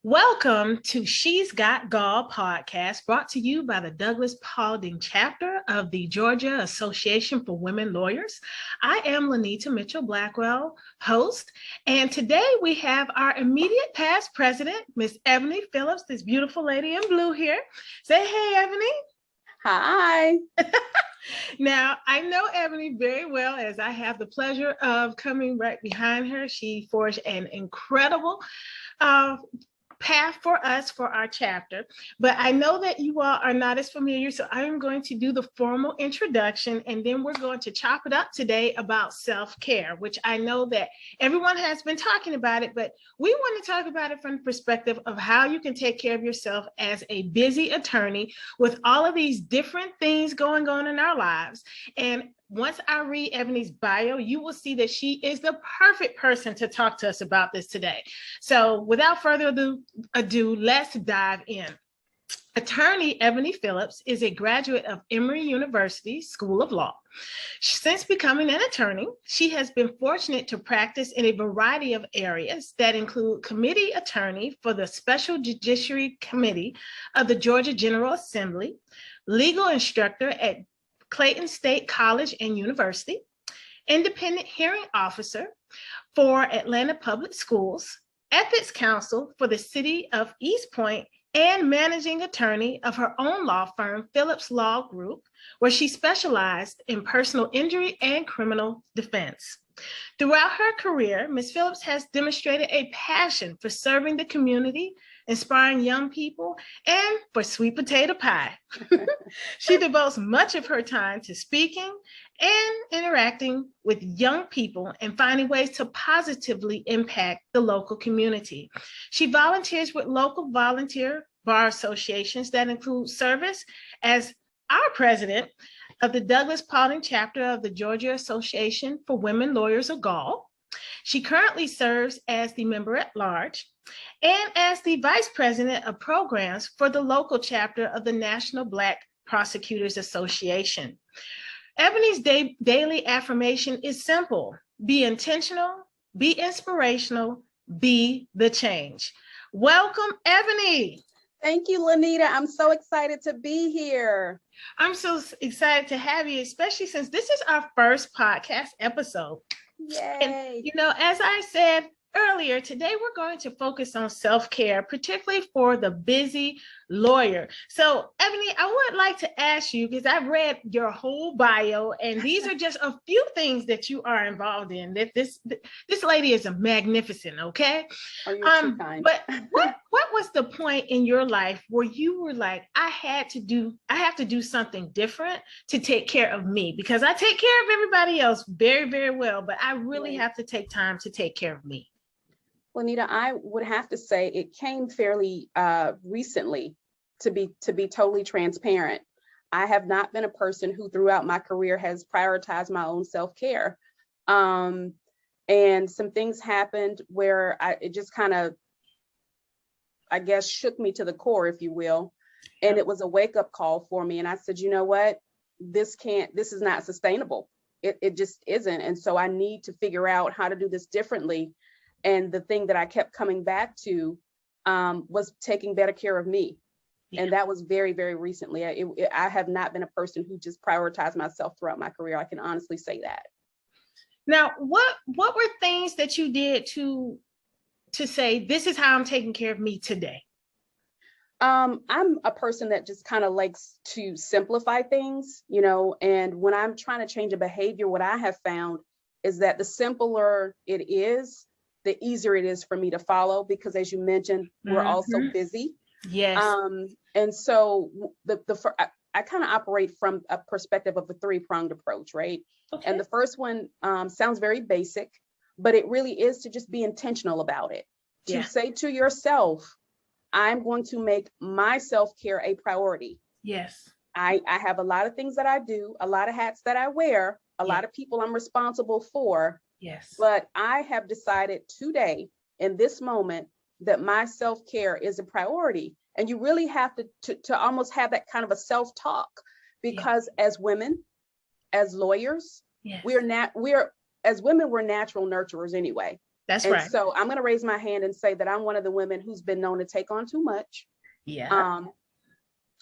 Welcome to She's Got GAWL Podcast, brought to you by the Douglas Paulding Chapter of the Georgia Association for Women Lawyers. I am Lanita Mitchell-Blackwell, host, and today we have our immediate past president, Miss Ebony Phillips, this beautiful lady in blue here. Say hey, Ebony. Hi. Now, I know Ebony very well, as I have the pleasure of coming right behind her. She forged an incredible path for us for our chapter, but I know that you all are not as familiar, so I am going to do the formal introduction, and then we're going to chop it up today about self-care, which I know that everyone has been talking about it, but we want to talk about it from the perspective of how you can take care of yourself as a busy attorney with all of these different things going on in our lives. And once I read Ebony's bio, you will see that she is the perfect person to talk to us about this today. So without further ado, let's dive in. Attorney Ebony Phillips is a graduate of Emory University School of Law. Since becoming an attorney, she has been fortunate to practice in a variety of areas that include committee attorney for the Special Judiciary Committee of the Georgia General Assembly, legal instructor at Clayton State College and University, independent hearing officer for Atlanta Public Schools, ethics counsel for the city of East Point, and managing attorney of her own law firm, Phillips Law Group, where she specialized in personal injury and criminal defense. Throughout her career, Ms. Phillips has demonstrated a passion for serving the community, inspiring young people, and for sweet potato pie. She devotes much of her time to speaking and interacting with young people and finding ways to positively impact the local community. She volunteers with local volunteer bar associations that include service as our president of the Douglas Paulding Chapter of the Georgia Association for Women Lawyers of GAWL. She currently serves as the member at large and as the vice president of programs for the local chapter of the National Black Prosecutors Association. Ebony's daily affirmation is simple: be intentional, be inspirational, be the change. Welcome, Ebony. Thank you, Lanita. I'm so excited to be here. I'm so excited to have you, especially since this is our first podcast episode. Yay. And, as I said earlier, today we're going to focus on self-care, particularly for the busy lawyer. So, Ebony, I would like to ask you, because I've read your whole bio, and these are just a few things that you are involved in. That this lady is a magnificent, okay? Oh, you're too kind. But what was the point in your life where you were like, I have to do something different to take care of me, because I take care of everybody else very, very well, but I really have to take time to take care of me? Lanita, I would have to say it came fairly recently, to be totally transparent. I have not been a person who throughout my career has prioritized my own self-care. And some things happened where it just kind of, I guess, shook me to the core, if you will. And it was a wake-up call for me. And I said, you know what, this is not sustainable. It just isn't. And so I need to figure out how to do this differently. And the thing that I kept coming back to was taking better care of me. Yeah. And that was very, very recently. I have not been a person who just prioritized myself throughout my career. I can honestly say that. Now, what were things that you did to say, this is how I'm taking care of me today? I'm a person that just kind of likes to simplify things, and when I'm trying to change a behavior, what I have found is that the simpler it is, the easier it is for me to follow, because as you mentioned, we're all so busy. Yes. And so I kind of operate from a perspective of a three-pronged approach, right? Okay. And the first one sounds very basic, but it really is to just be intentional about it. To say to yourself, I'm going to make my self-care a priority. Yes. I have a lot of things that I do, a lot of hats that I wear, a lot of people I'm responsible for. Yes. But I have decided today, in this moment, that my self-care is a priority. And you really have to almost have that kind of a self-talk, because as women, as lawyers, we're as women, we're natural nurturers anyway. That's And right. so I'm going to raise my hand and say that I'm one of the women who's been known to take on too much. Yeah.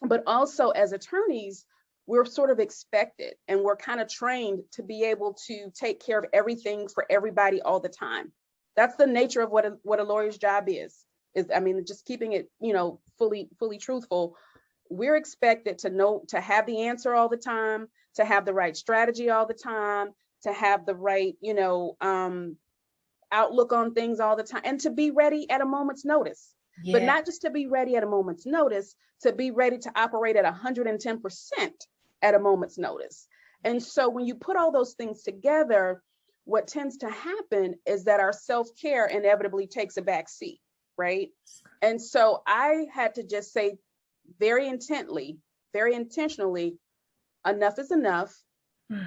But also as attorneys, we're sort of expected and we're kind of trained to be able to take care of everything for everybody all the time. That's the nature of what a lawyer's job is, I mean, just keeping it, fully truthful. We're expected to have the answer all the time, to have the right strategy all the time, to have the right, outlook on things all the time, and to be ready at a moment's notice. Yeah. But not just to be ready at a moment's notice, to be ready to operate at 110% at a moment's notice. And so when you put all those things together, what tends to happen is that our self-care inevitably takes a back seat, right? And so I had to just say very intentionally, enough is enough.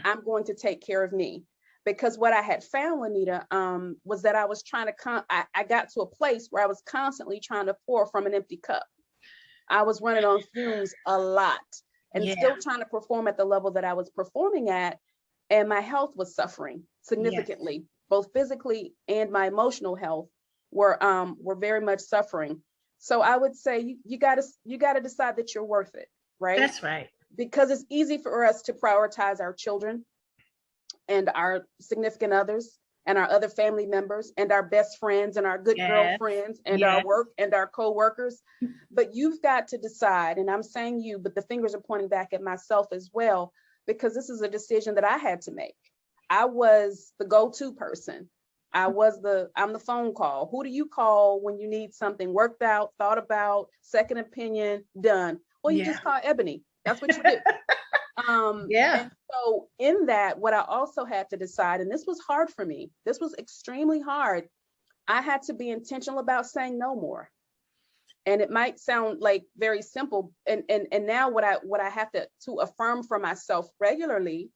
I'm going to take care of me. Because what I had found, Lanita, was that I was trying to, I got to a place where I was constantly trying to pour from an empty cup. I was running on fumes a lot and still trying to perform at the level that I was performing at. And my health was suffering significantly, both physically and my emotional health were very much suffering. So I would say you got to decide that you're worth it, right? That's right. Because it's easy for us to prioritize our children and our significant others and our other family members and our best friends and our good girlfriends and our work and our co-workers. But you've got to decide, and I'm saying you, but the fingers are pointing back at myself as well, because this is a decision that I had to make. I was the go-to person. I'm the phone call. Who do you call when you need something worked out, thought about, second opinion, done? Well, you just call Ebony. That's what you do. And so in that, what I also had to decide, and this was hard for me, this was extremely hard. I had to be intentional about saying no more. And it might sound like very simple. And now what I have to affirm for myself regularly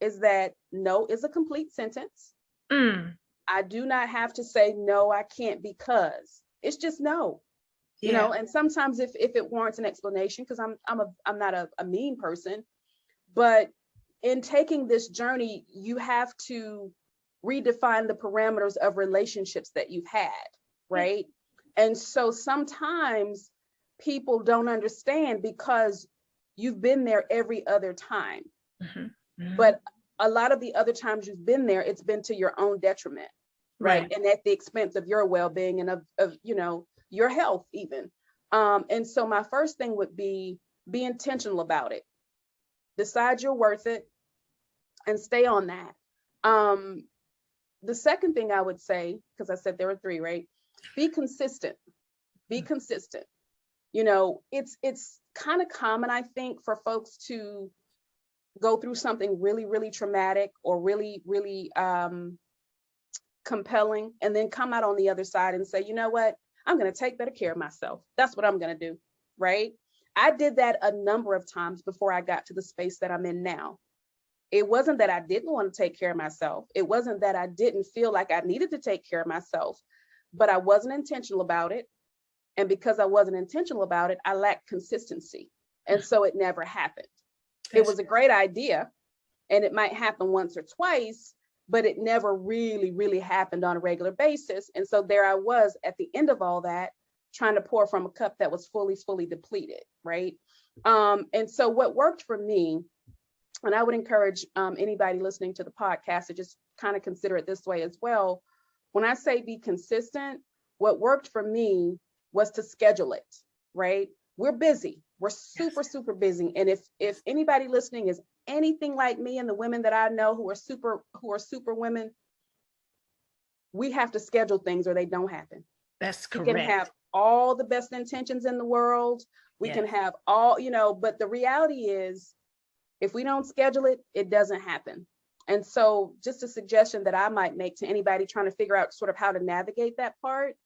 is that no is a complete sentence. I do not have to say, no, I can't, because it's just no. And sometimes if it warrants an explanation, because I'm not a mean person, but in taking this journey, you have to redefine the parameters of relationships that you've had, right? And so sometimes people don't understand because you've been there every other time. But a lot of the other times you've been there, it's been to your own detriment, right? And at the expense of your well-being and of your health even. And so my first thing would be intentional about it. Decide you're worth it and stay on that. The second thing I would say, because I said there were three, right? Be consistent. Be consistent. It's kind of common, I think, for folks to go through something really, really traumatic or really, really compelling, and then come out on the other side and say, you know what? I'm going to take better care of myself. That's what I'm going to do, right? I did that a number of times before I got to the space that I'm in now. It wasn't that I didn't want to take care of myself. It wasn't that I didn't feel like I needed to take care of myself, but I wasn't intentional about it. And because I wasn't intentional about it, I lacked consistency. And so it never happened. It was a great idea, and it might happen once or twice, but it never really, really happened on a regular basis. And so there I was at the end of all that, trying to pour from a cup that was fully depleted, right? And so what worked for me, and I would encourage anybody listening to the podcast to just kind of consider it this way as well. When I say be consistent, what worked for me was to schedule it, right? We're busy. We're super busy. And if anybody listening is anything like me and the women that I know who are super women, we have to schedule things or they don't happen. That's correct. We can have all the best intentions in the world. We can have all, but the reality is, if we don't schedule it, it doesn't happen. And so just a suggestion that I might make to anybody trying to figure out sort of how to navigate that part.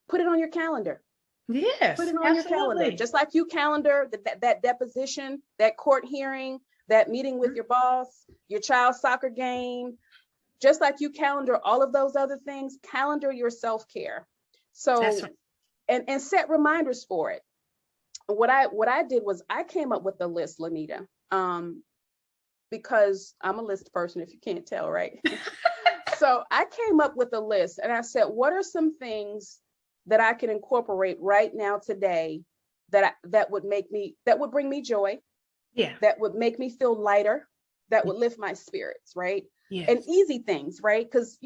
Put it on your calendar. Yes, put it on your calendar. Just like you calendar that deposition, that court hearing, that meeting with your boss, your child's soccer game, just like you calendar all of those other things, calendar your self-care. So, and set reminders for it. What I did was I came up with a list, Lanita, because I'm a list person, if you can't tell, right? So I came up with a list and I said, what are some things that I can incorporate right now today that would bring me joy, that would make me feel lighter, that would lift my spirits, right? Yes. And easy things, right? Because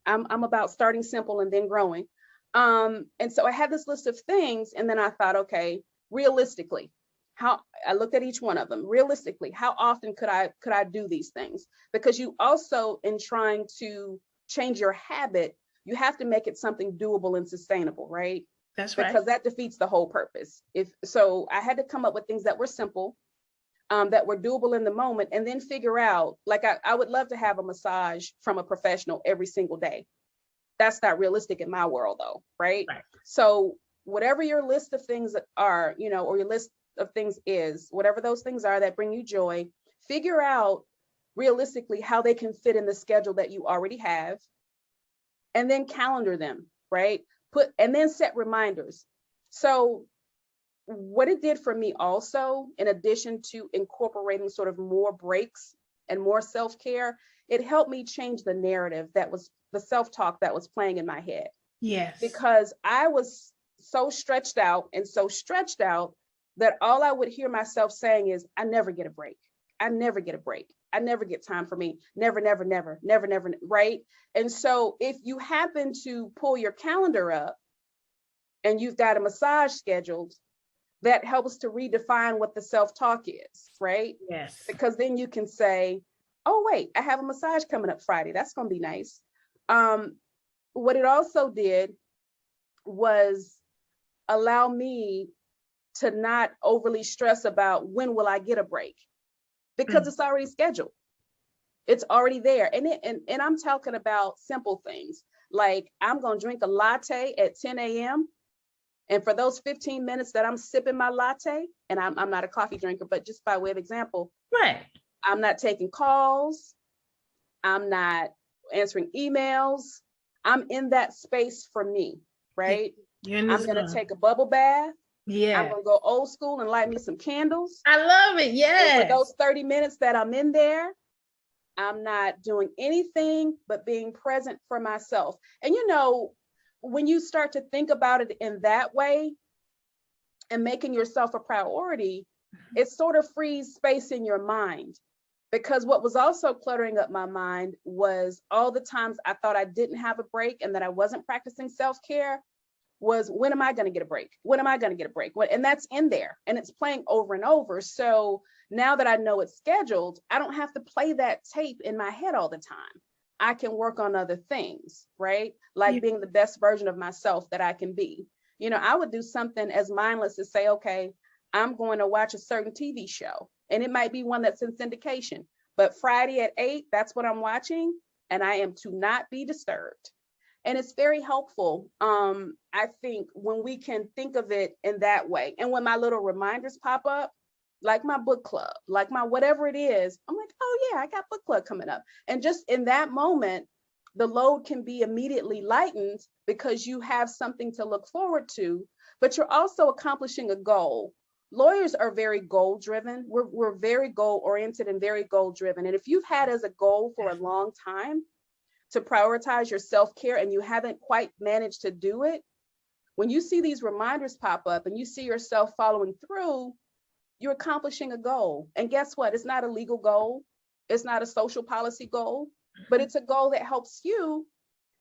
I'm about starting simple and then growing. And so I had this list of things, and then I thought, okay, realistically, how I looked at each one of them. Realistically, how often could I do these things? Because you also, in trying to change your habit, you have to make it something doable and sustainable, right? That's right. Because that defeats the whole purpose. So I had to come up with things that were simple, that were doable in the moment, and then figure out, like I would love to have a massage from a professional every single day. That's not realistic in my world though, right? So whatever your list of things are, or your list of things is, whatever those things are that bring you joy, figure out realistically how they can fit in the schedule that you already have, and then calendar them, right? And then set reminders. So what it did for me also, in addition to incorporating sort of more breaks and more self-care, it helped me change the narrative that was the self-talk that was playing in my head. Yes. Because I was so stretched out that all I would hear myself saying is, I never get a break. I never get a break. I never get time for me. Never, never, never, never, never, right? And so if you happen to pull your calendar up and you've got a massage scheduled, that helps to redefine what the self-talk is, right? Yes. Because then you can say, oh, wait, I have a massage coming up Friday. That's going to be nice. What it also did was allow me to not overly stress about when will I get a break, because it's already scheduled. It's already there. And I'm talking about simple things like I'm going to drink a latte at 10 a.m. And for those 15 minutes that I'm sipping my latte, and I'm not a coffee drinker, but just by way of example, right? I'm not taking calls. I'm not answering emails. I'm in that space for me, right? I'm going to take a bubble bath. Yeah. I'm going to go old school and light me some candles. I love it. Yes. And for those 30 minutes that I'm in there, I'm not doing anything but being present for myself. And when you start to think about it in that way and making yourself a priority, it sort of frees space in your mind. Because what was also cluttering up my mind was all the times I thought I didn't have a break and that I wasn't practicing self-care was, when am I going to get a break? When am I going to get a break? And that's in there and it's playing over and over. So now that I know it's scheduled, I don't have to play that tape in my head all the time. I can work on other things, right? Like being the best version of myself that I can be. I would do something as mindless as say, okay, I'm going to watch a certain TV show, and it might be one that's in syndication, but Friday at 8, that's what I'm watching, and I am to not be disturbed. And it's very helpful, I think, when we can think of it in that way. And when my little reminders pop up, like my book club, like my whatever it is, I'm like, oh yeah, I got book club coming up. And just in that moment, the load can be immediately lightened because you have something to look forward to, but you're also accomplishing a goal. Lawyers are very goal driven. We're very goal oriented and very goal driven. And if you've had as a goal for a long time to prioritize your self-care and you haven't quite managed to do it, when you see these reminders pop up and you see yourself following through, you're accomplishing a goal. And guess what? It's not a legal goal. It's not a social policy goal, but it's a goal that helps you.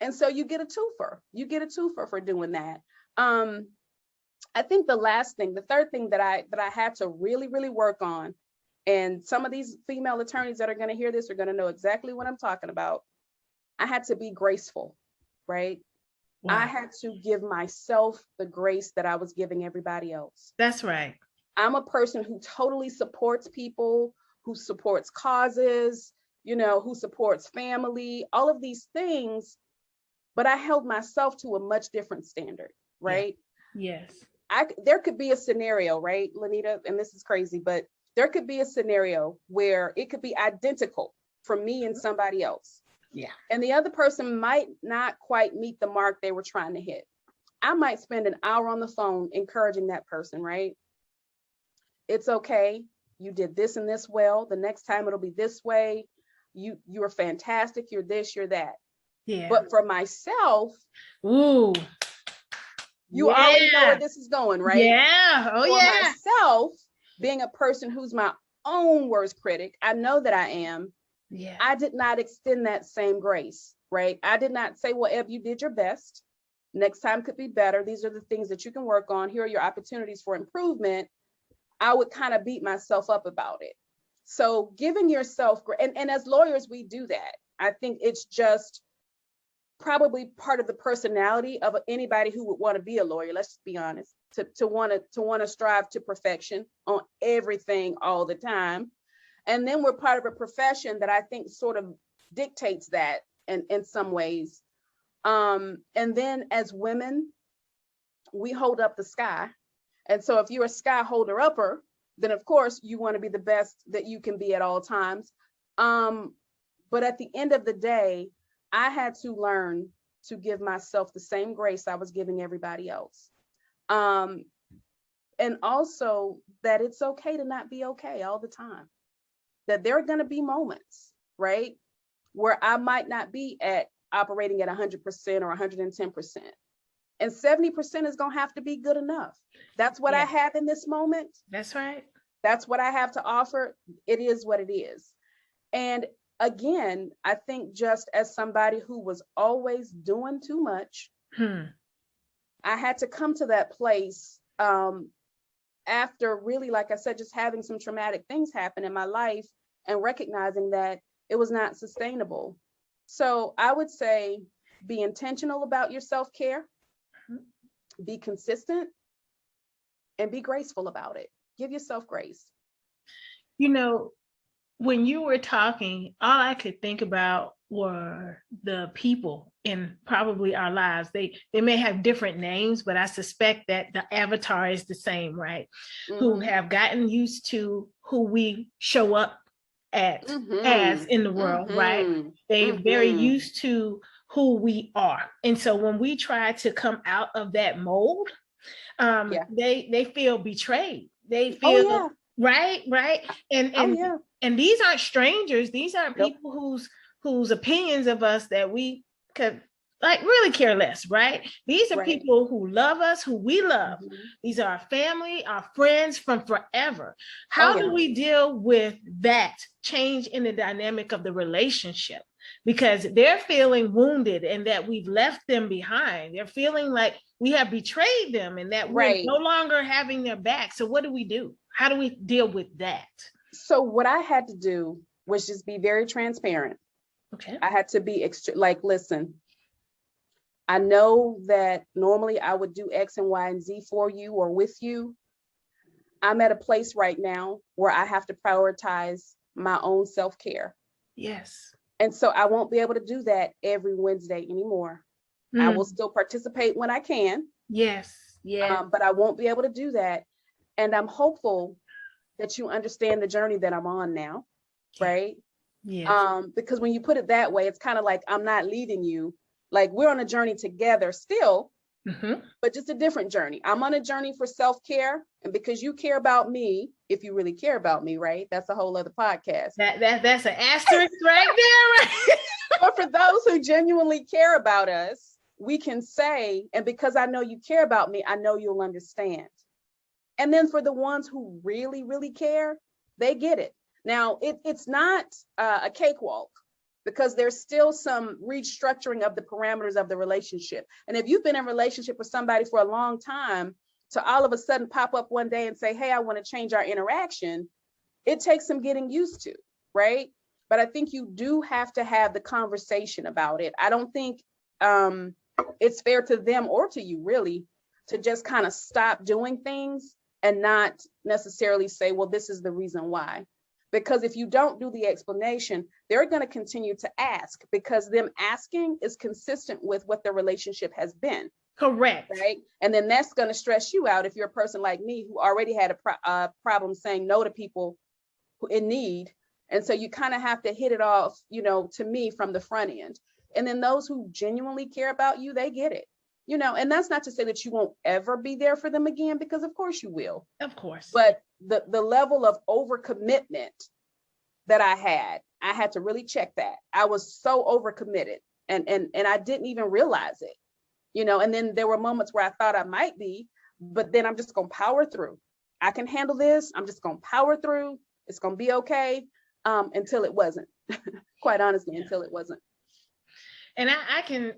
And so you get a twofer. You get a twofer for doing that. I think the third thing that I had to really, really work on, and some of these female attorneys that are going to hear this are going to know exactly what I'm talking about. I had to be graceful, right? Wow. I had to give myself the grace that I was giving everybody else. That's right. I'm a person who totally supports people, who supports causes, who supports family, all of these things, but I held myself to a much different standard, right? Yeah. Yes. There could be a scenario, right, Lanita, and this is crazy, but there could be a scenario where it could be identical for me and somebody else. Yeah. And the other person might not quite meet the mark they were trying to hit. I might spend an hour on the phone encouraging that person, right? It's okay. You did this and this well. The next time it'll be this way. You're fantastic. You're this, you're that. Yeah. But for myself, Ooh. you already know where this is going, right? Yeah. Oh, for yeah. myself, being a person who's my own worst critic, I know that I am. Yeah. I did not extend that same grace, right? I did not say, well, Eb, you did your best. Next time could be better. These are the things that you can work on. Here are your opportunities for improvement. I would kind of beat myself up about it. So giving yourself, and as lawyers, we do that. I think it's just probably part of the personality of anybody who would want to be a lawyer. Let's just be honest, to want to strive to perfection on everything all the time. And then we're part of a profession that I think sort of dictates that in some ways. And then as women, we hold up the sky. And so if you're a sky holder upper, then of course you want to be the best that you can be at all times. But at the end of the day, I had to learn to give myself the same grace I was giving everybody else. And also that it's okay to not be okay all the time. That there are going to be moments, right, where I might not be operating at 100% or 110%. And 70% is going to have to be good enough. That's what I have in this moment. That's right. That's what I have to offer. It is what it is. And again, I think just as somebody who was always doing too much, I had to come to that place after really, like I said, just having some traumatic things happen in my life and recognizing that it was not sustainable. So I would say be intentional about your self-care, be consistent, and be graceful about it. Give yourself grace. You know, when you were talking, all I could think about were the people in probably our lives. They may have different names, but I suspect that the avatar is the same, right? Who have gotten used to who we show up as in the world, right? They're very used to who we are. And so when we try to come out of that mold, they feel betrayed. They feel right. And these aren't strangers. These aren't people whose opinions of us that we could like really care less, right? These are people who love us, who we love. These are our family, our friends from forever. How do we deal with that change in the dynamic of the relationship? Because they're feeling wounded and that we've left them behind. They're feeling like we have betrayed them and that we're no longer having their back. So what do we do? How do we deal with that? So what I had to do was just be very transparent. Okay. I had to be listen, I know that normally I would do X and Y and Z for you or with you. I'm at a place right now where I have to prioritize my own self-care. Yes. And so I won't be able to do that every Wednesday anymore. I will still participate when I can. Yes. Yeah. But I won't be able to do that. And I'm hopeful that you understand the journey that I'm on now, right? Yeah. Because when you put it that way, it's kind of like I'm not leaving you. Like we're on a journey together still, but just a different journey. I'm on a journey for self-care. And because you care about me, if you really care about me, right? That's a whole other podcast. That's an asterisk right there, right? But for those who genuinely care about us, we can say, and because I know you care about me, I know you'll understand. And then for the ones who really, really care, they get it. Now, it's not a cakewalk because there's still some restructuring of the parameters of the relationship. And if you've been in a relationship with somebody for a long time, to all of a sudden pop up one day and say, hey, I want to change our interaction, it takes some getting used to, right? But I think you do have to have the conversation about it. I don't think it's fair to them or to you really to just kind of stop doing things and not necessarily say, well, this is the reason why. Because if you don't do the explanation, they're going to continue to ask because them asking is consistent with what the relationship has been. Correct. Right. And then that's going to stress you out if you're a person like me who already had a problem saying no to people who in need. And so you kind of have to hit it off, to me from the front end. And then those who genuinely care about you, they get it. And that's not to say that you won't ever be there for them again, because of course you will. Of course. But the level of overcommitment that I had to really check that. I was so overcommitted. and I didn't even realize it, you know. And then there were moments where I thought I might be, but then I'm just gonna power through. I can handle this. I'm just gonna power through. It's gonna be okay. Until it wasn't. Quite honestly, until it wasn't. And I can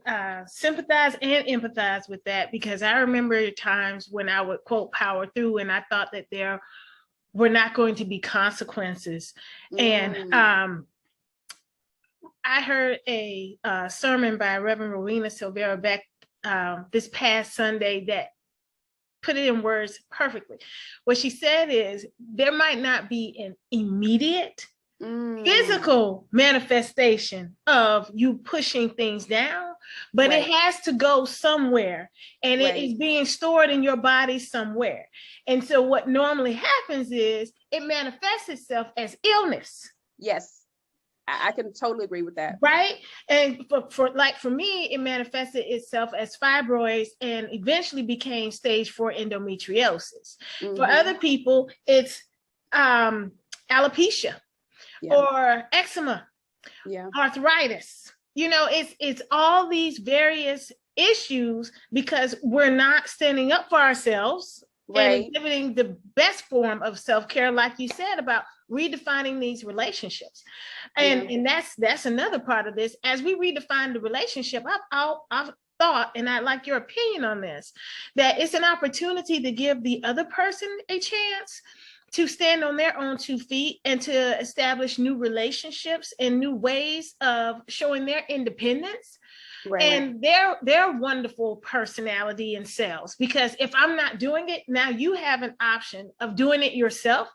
sympathize and empathize with that, because I remember times when I would quote power through and I thought that there were not going to be consequences. And I heard a sermon by Reverend Rowena Silvera back this past Sunday that put it in words perfectly. What she said is, there might not be an immediate physical manifestation of you pushing things down, but it has to go somewhere, and it is being stored in your body somewhere. And so what normally happens is it manifests itself as illness. Yes, I can totally agree with that. Right. And for me, it manifested itself as fibroids and eventually became stage 4 endometriosis. For other people, it's alopecia. Or eczema, arthritis. You know, it's all these various issues because we're not standing up for ourselves and exhibiting the best form of self-care, like you said, about redefining these relationships. And that's another part of this. As we redefine the relationship, I've thought, and I'd like your opinion on this, that it's an opportunity to give the other person a chance to stand on their own 2 feet and to establish new relationships and new ways of showing their independence and their wonderful personality and selves. Because if I'm not doing it, now you have an option of doing it yourself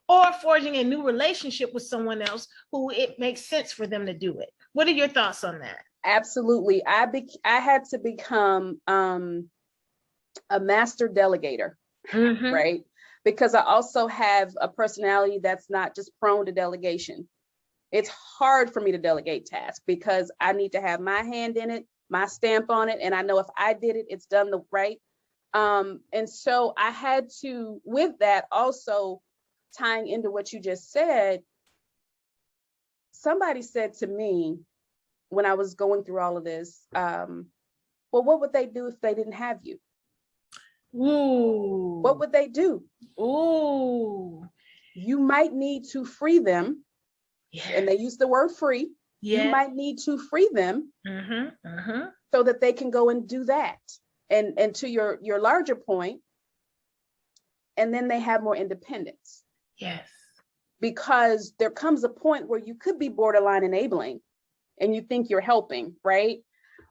or forging a new relationship with someone else who it makes sense for them to do it. What are your thoughts on that? Absolutely. I had to become a master delegator, right? Because I also have a personality that's not just prone to delegation. It's hard for me to delegate tasks because I need to have my hand in it, my stamp on it. And I know if I did it, it's done the right. And so I had to, with that also tying into what you just said, somebody said to me when I was going through all of this, well, what would they do if they didn't have you? Ooh. What would they do? Ooh. You might need to free them. And they use the word free. You might need to free them so that they can go and do that. And to your larger point, and then they have more independence. Yes. Because there comes a point where you could be borderline enabling and you think you're helping, right?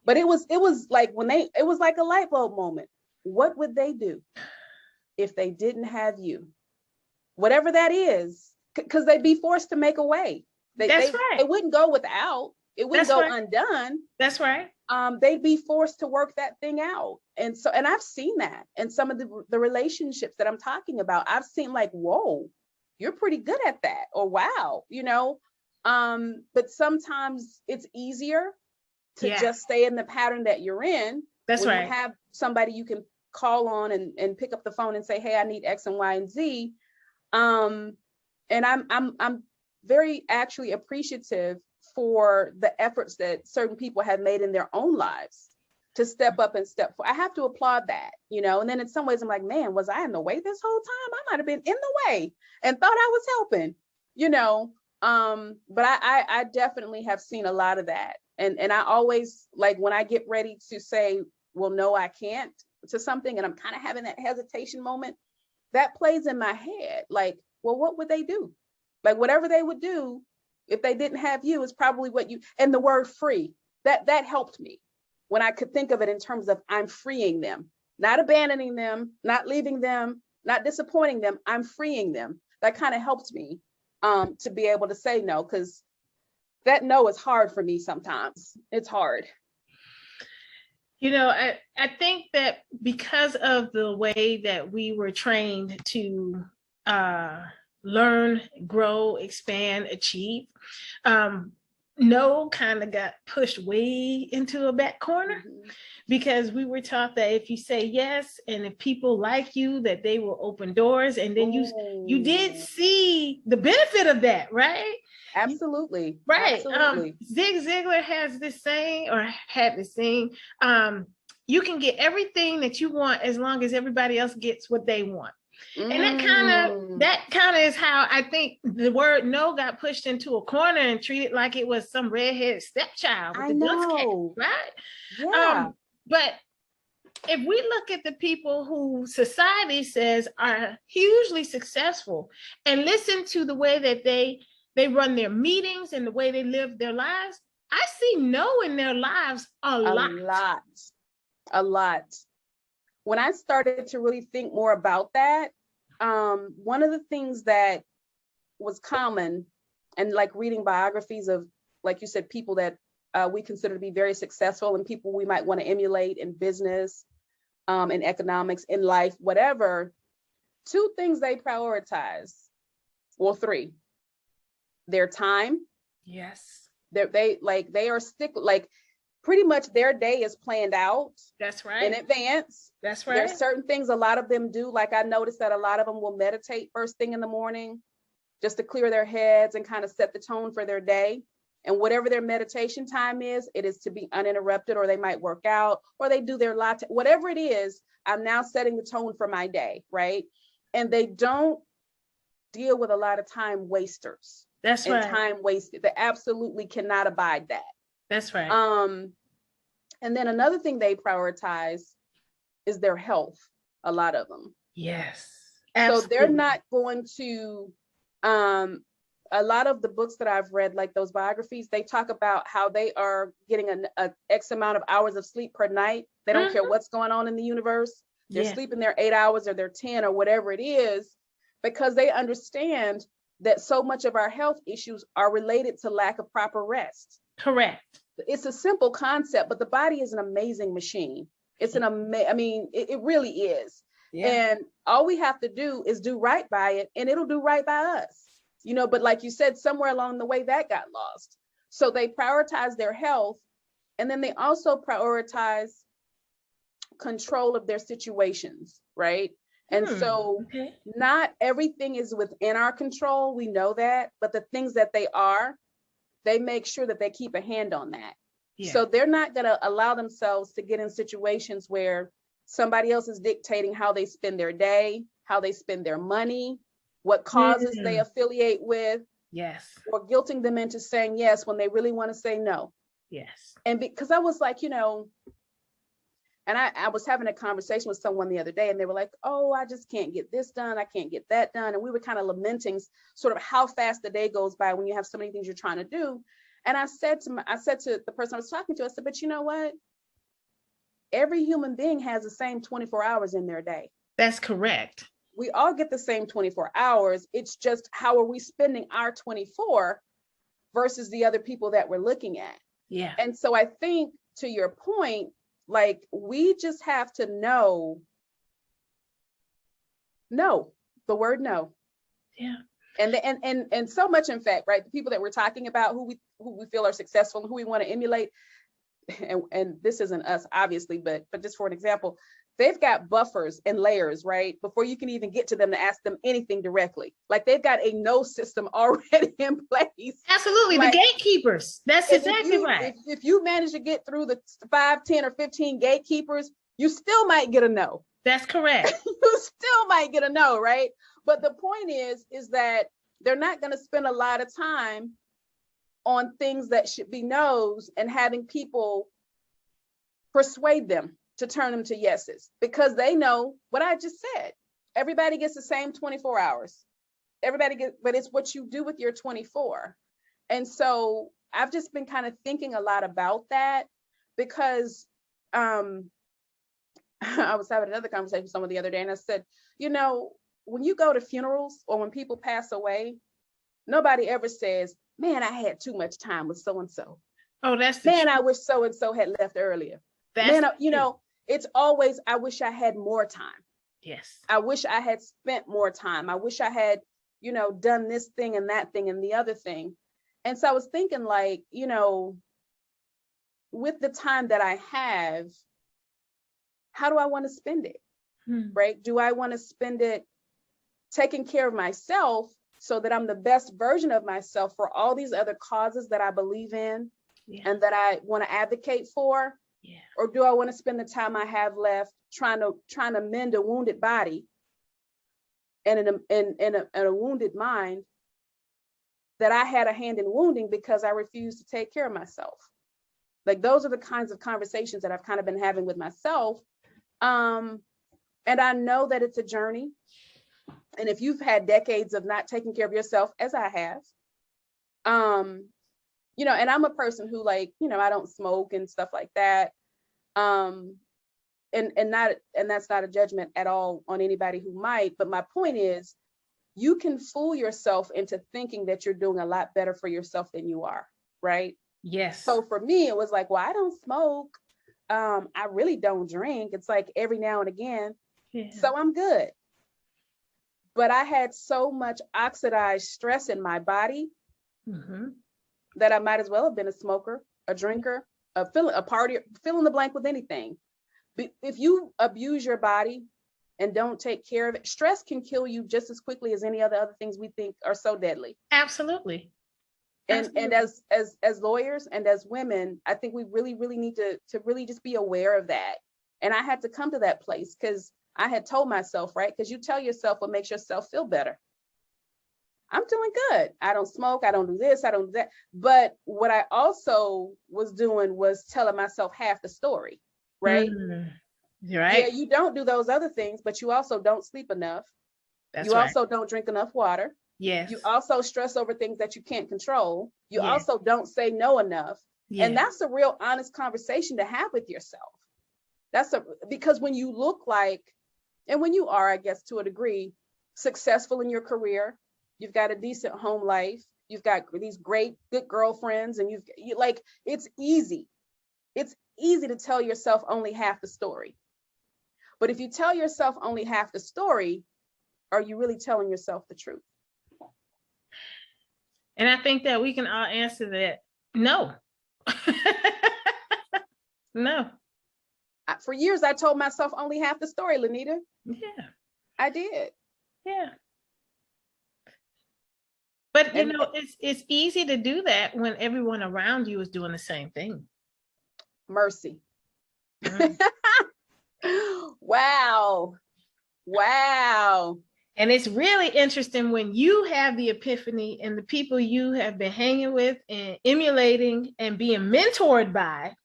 But it was like it was like a light bulb moment. What would they do if they didn't have you? Whatever that is, because they'd be forced to make a way. They wouldn't go without. It wouldn't go undone. That's right. They'd be forced to work that thing out. And I've seen that in some of the relationships that I'm talking about. I've seen like, whoa, you're pretty good at that. Or wow, you know. But sometimes it's easier to just stay in the pattern that you're in. That's right. You have somebody you can call on and pick up the phone and say, hey, I need X and Y and Z. And I'm very actually appreciative for the efforts that certain people have made in their own lives to step up and step forward. I have to applaud that, you know. And then in some ways I'm like, man, was I in the way this whole time? I might have been in the way and thought I was helping, you know. But I definitely have seen a lot of that. And I always, like, when I get ready to say, well, no, I can't to something, and I'm kind of having that hesitation moment, that plays in my head. Like, well, what would they do? Like, whatever they would do if they didn't have you is probably what you, and the word free, that helped me when I could think of it in terms of I'm freeing them, not abandoning them, not leaving them, not disappointing them. I'm freeing them. That kind of helped me to be able to say no, because that no is hard for me sometimes. It's hard. You know, I think that because of the way that we were trained to learn, grow, expand, achieve, no kind of got pushed way into a back corner because we were taught that if you say yes and if people like you, that they will open doors. And then you did see the benefit of that, right? Absolutely. Right. Absolutely. Zig Ziglar has this saying, or had this saying, you can get everything that you want as long as everybody else gets what they want. And that kind of is how I think the word no got pushed into a corner and treated like it was some redheaded stepchild with the dunce cap, right? Yeah. But if we look at the people who society says are hugely successful and listen to the way that they run their meetings and the way they live their lives, I see no in their lives a lot. When I started to really think more about that, one of the things that was common, and like reading biographies of, like you said, people that we consider to be very successful and people we might want to emulate in business, in economics, in life, whatever, two things they prioritize, well, three: their time. Yes. They are pretty much their day is planned out. That's right. In advance. That's right. There's certain things a lot of them do. Like I noticed that a lot of them will meditate first thing in the morning just to clear their heads and kind of set the tone for their day. And whatever their meditation time is, it is to be uninterrupted, or they might work out, or they do their latte, whatever it is. I'm now setting the tone for my day, right? And they don't deal with a lot of time wasters. That's right. Time wasted. They absolutely cannot abide that. That's right. And then another thing they prioritize is their health. A lot of them. Yes. Absolutely. So they're not going to, a lot of the books that I've read, like those biographies, they talk about how they are getting a X amount of hours of sleep per night. They don't care what's going on in the universe. They're sleeping their 8 hours or their 10 or whatever it is, because they understand that so much of our health issues are related to lack of proper rest. Correct. It's a simple concept, but the body is an amazing machine. It's it really is. Yeah. And all we have to do is do right by it, and it'll do right by us. But like you said, somewhere along the way that got lost. So they prioritize their health, and then they also prioritize control of their situations, right? And so not everything is within our control. We know that, but the things that they make sure that they keep a hand on that. Yeah. So they're not going to allow themselves to get in situations where somebody else is dictating how they spend their day, how they spend their money, what causes they affiliate with. Yes. Or guilting them into saying yes when they really want to say no. Yes. And because I was like, and I was having a conversation with someone the other day, and they were like, oh, I just can't get this done. I can't get that done. And we were kind of lamenting sort of how fast the day goes by when you have so many things you're trying to do. And I said to the person I was talking to, I said, but you know what? Every human being has the same 24 hours in their day. That's correct. We all get the same 24 hours. It's just how are we spending our 24 versus the other people that we're looking at. Yeah. And so I think, to your point, like, we just have to know the word no. Yeah. And so much, in fact, right? The people that we're talking about, who we feel are successful and who we want to emulate, and this isn't us, obviously, but just for an example, they've got buffers and layers, right? Before you can even get to them to ask them anything directly. Like, they've got a no system already in place. Absolutely. Like, the gatekeepers. That's exactly right. If you manage to get through the 5, 10, or 15 gatekeepers, you still might get a no. That's correct. You still might get a no, right? But the point is that they're not going to spend a lot of time on things that should be no's and having people persuade them to turn them to yeses, because they know what I just said. Everybody gets the same 24 hours. But it's what you do with your 24. And so I've just been kind of thinking a lot about that, because I was having another conversation with someone the other day, and I said, when you go to funerals or when people pass away, nobody ever says, man, I had too much time with so-and-so. Oh, that's I wish so-and-so had left earlier. It's always, I wish I had more time. Yes. I wish I had spent more time. I wish I had, done this thing and that thing and the other thing. And so I was thinking, like, with the time that I have, how do I want to spend it? Right? Do I want to spend it taking care of myself so that I'm the best version of myself for all these other causes that I believe in and that I want to advocate for? Yeah. Or do I want to spend the time I have left trying to mend a wounded body and in a wounded mind that I had a hand in wounding because I refused to take care of myself? Like, those are the kinds of conversations that I've kind of been having with myself. And I know that it's a journey. And if you've had decades of not taking care of yourself, as I have, and I'm a person who, like, I don't smoke and stuff like that. And that's not a judgment at all on anybody who might. But my point is, you can fool yourself into thinking that you're doing a lot better for yourself than you are, right? Yes. So for me, it was like, well, I don't smoke. I really don't drink. It's like every now and again. Yeah. So I'm good. But I had so much oxidized stress in my body that I might as well have been a smoker, a drinker, a partier, fill in the blank with anything. If you abuse your body and don't take care of it, stress can kill you just as quickly as any other things we think are so deadly. Absolutely. And as lawyers and as women, I think we really, really need to really just be aware of that. And I had to come to that place because I had told myself, right? Because you tell yourself what makes yourself feel better. I'm doing good. I don't smoke. I don't do this. I don't do that. But what I also was doing was telling myself half the story, right? You're right. Yeah, you don't do those other things, but you also don't sleep enough. That's you right. also don't drink enough water. Yes. You also stress over things that you can't control. You Yes. also don't say no enough. Yes. And that's a real honest conversation to have with yourself. Because when you look like, and when you are, I guess, to a degree, successful in your career, you've got a decent home life, you've got these great, good girlfriends, and it's easy. It's easy to tell yourself only half the story. But if you tell yourself only half the story, are you really telling yourself the truth? And I think that we can all answer that. No. No. For years, I told myself only half the story, Lanita. Yeah. I did. Yeah. But it's easy to do that when everyone around you is doing the same thing. Mercy. Wow. And it's really interesting when you have the epiphany and the people you have been hanging with and emulating and being mentored by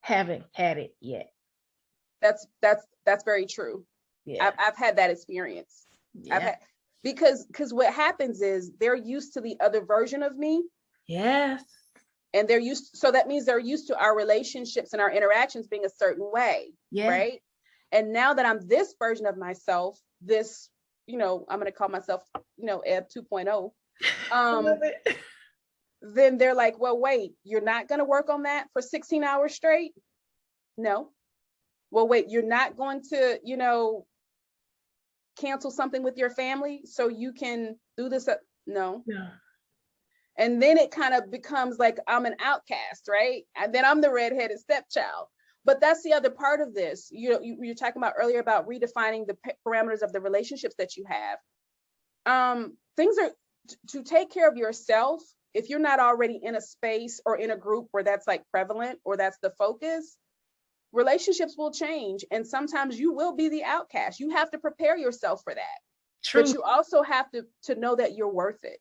haven't had it yet. That's very true. Yeah. I've had that experience. Yeah. Because what happens is they're used to the other version of me. Yes. And so that means they're used to our relationships and our interactions being a certain way. Yeah. Right. And now that I'm this version of myself, this, I'm going to call myself, Eb 2.0. Then they're like, well, wait, you're not going to work on that for 16 hours straight? No. Well, wait, you're not going to, cancel something with your family so you can do this? No. Yeah. And then it kind of becomes like I'm an outcast, right? And then I'm the redheaded stepchild. But that's the other part of this. You're talking about earlier about redefining the parameters of the relationships that you have. Things are to take care of yourself. If you're not already in a space or in a group where that's like prevalent or that's the focus, relationships will change. And sometimes you will be the outcast. You have to prepare yourself for that. True. But you also have to know that you're worth it.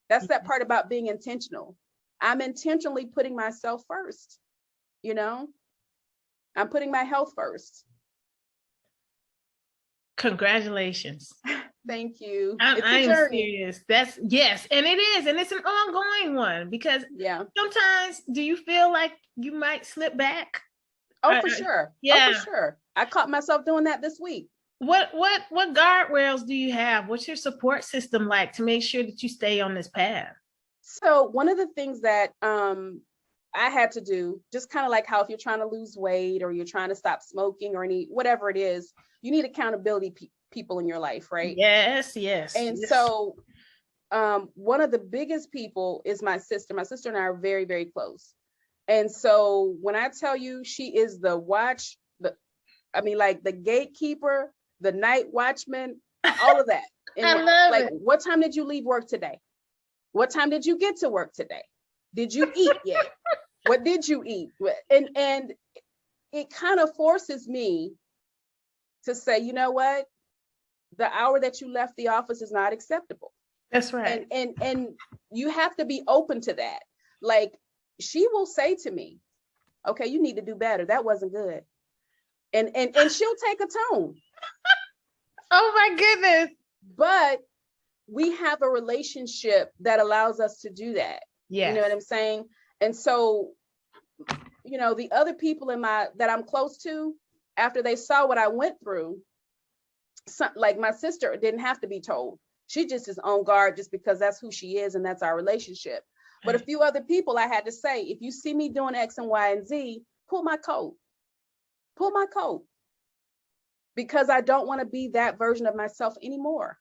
That's that part about being intentional. I'm intentionally putting myself first. I'm putting my health first. Congratulations. Thank you. I am serious. Yes. And it is. And it's an ongoing one because sometimes do you feel like you might slip back? Oh, for sure. Yeah. Oh, for sure. I caught myself doing that this week. What guardrails do you have? What's your support system like to make sure that you stay on this path? So one of the things that I had to do, just kind of like how if you're trying to lose weight or you're trying to stop smoking or whatever it is, you need accountability people in your life, right? Yes. And so one of the biggest people is my sister. My sister and I are very, very close. And so when I tell you she is the like the gatekeeper, the night watchman, all of that. And I love like, it. what time did you leave work today? What time did you get to work today? Did you eat yet? What did you eat? And it kind of forces me to say, you know what? The hour that you left the office is not acceptable. That's right. And you have to be open to that. Like, she will say to me, okay, you need to do better. That wasn't good. And she'll take a tone. Oh my goodness. But we have a relationship that allows us to do that. Yes. You know what I'm saying? And so, the other people that I'm close to, after they saw what I went through, like my sister didn't have to be told. She just is on guard just because that's who she is and that's our relationship. But a few other people I had to say, if you see me doing X and Y and Z, pull my coat. Pull my coat. Because I don't want to be that version of myself anymore.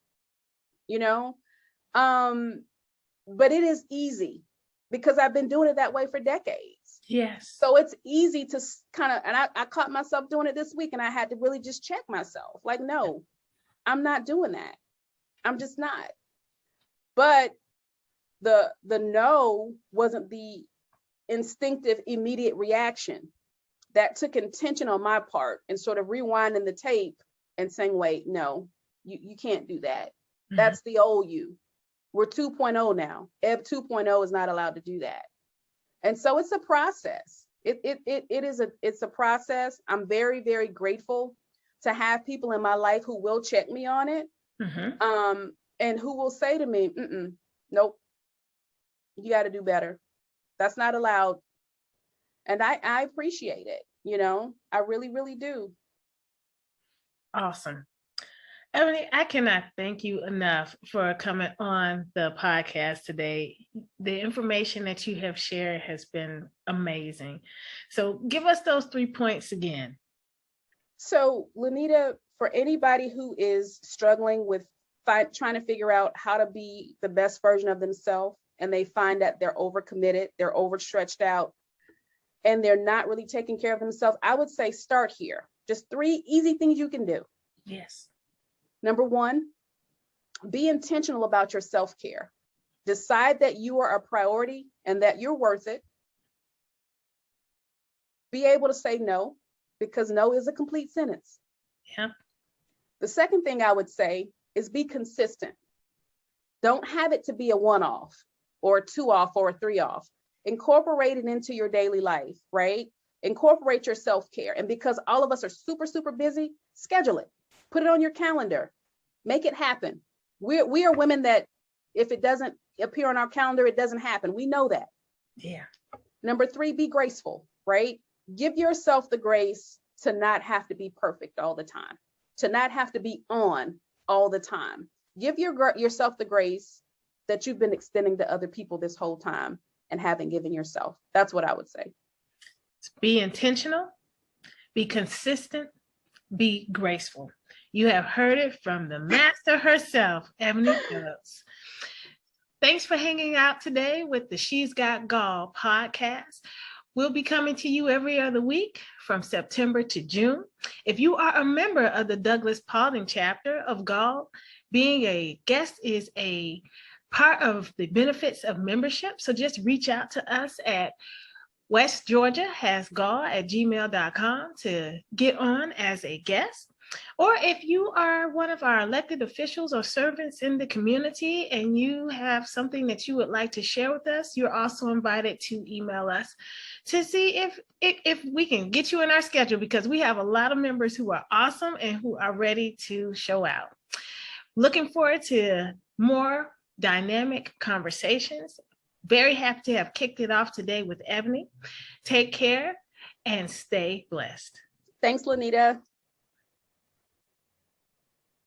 But it is easy because I've been doing it that way for decades. Yes. So it's easy to kind of, and I caught myself doing it this week, and I had to really just check myself. Like, no, I'm not doing that. I'm just not. But the no wasn't the instinctive, immediate reaction. That took intention on my part and sort of rewinding the tape and saying, wait, no, you can't do that. Mm-hmm. That's the old you. We're 2.0 now. Ebb 2.0 is not allowed to do that. And so it's a process. It's a process. I'm very, very grateful to have people in my life who will check me on it. Mm-hmm. And who will say to me, nope, you got to do better. That's not allowed. And I appreciate it. I really, really do. Awesome. Ebony, I cannot thank you enough for coming on the podcast today. The information that you have shared has been amazing. So give us those 3 points again. So, Lanita, for anybody who is struggling with trying to figure out how to be the best version of themselves, and they find that they're overcommitted, they're overstretched out, and they're not really taking care of themselves, I would say start here. Just 3 easy things you can do. Yes. Number 1, be intentional about your self-care. Decide that you are a priority and that you're worth it. Be able to say no, because no is a complete sentence. Yeah. The second thing I would say is be consistent. Don't have it to be a 1-off or a 2-off or a 3-off. Incorporate it into your daily life, right? Incorporate your self-care. And because all of us are super, super busy, schedule it. Put it on your calendar. Make it happen. We are women that if it doesn't appear on our calendar, it doesn't happen. We know that. Yeah. Number 3, be graceful, right? Give yourself the grace to not have to be perfect all the time, to not have to be on all the time. Give yourself the grace that you've been extending to other people this whole time and haven't given yourself. That's what I would say. Be intentional, be consistent, be graceful. You have heard it from the master herself, Ebony Phillips. Thanks for hanging out today with the She's Got GAWL podcast. We'll be coming to you every other week from September to June. If you are a member of the Douglas Paulding Chapter of GAWL, being a guest is a part of the benefits of membership. So just reach out to us at westgeorgiahasgall@gmail.com to get on as a guest. Or if you are one of our elected officials or servants in the community and you have something that you would like to share with us, you're also invited to email us to see if we can get you in our schedule, because we have a lot of members who are awesome and who are ready to show out. Looking forward to more dynamic conversations. Very happy to have kicked it off today with Ebony. Take care and stay blessed. Thanks, Lanita.